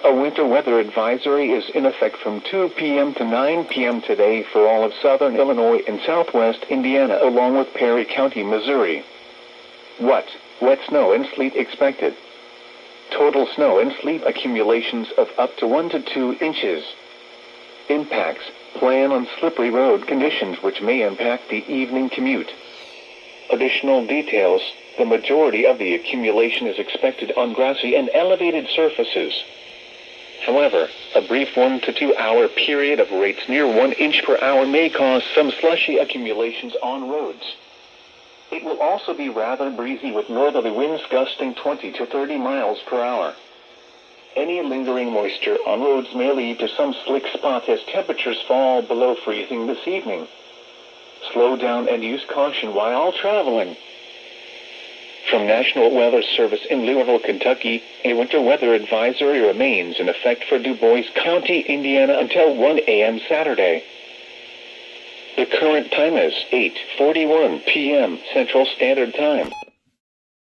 A winter weather advisory is in effect from 2 p.m. to 9 p.m. today for all of southern Illinois and southwest Indiana along with Perry County, Missouri. Wet snow and sleet expected. Total snow and sleet accumulations of up to 1 to 2 inches. Impacts: plan on slippery road conditions which may impact the evening commute. Additional details: the majority of the accumulation is expected on grassy and elevated surfaces. However, a brief 1 to 2 hour period of rates near 1 inch per hour may cause some slushy accumulations on roads. It will also be rather breezy with northerly winds gusting 20 to 30 miles per hour. Any lingering moisture on roads may lead to some slick spots as temperatures fall below freezing this evening. Slow down and use caution while traveling. From National Weather Service in Louisville, Kentucky, a winter weather advisory remains in effect for Du Bois County, Indiana until 1 a.m. Saturday. The current time is 8:41 p.m. Central Standard Time.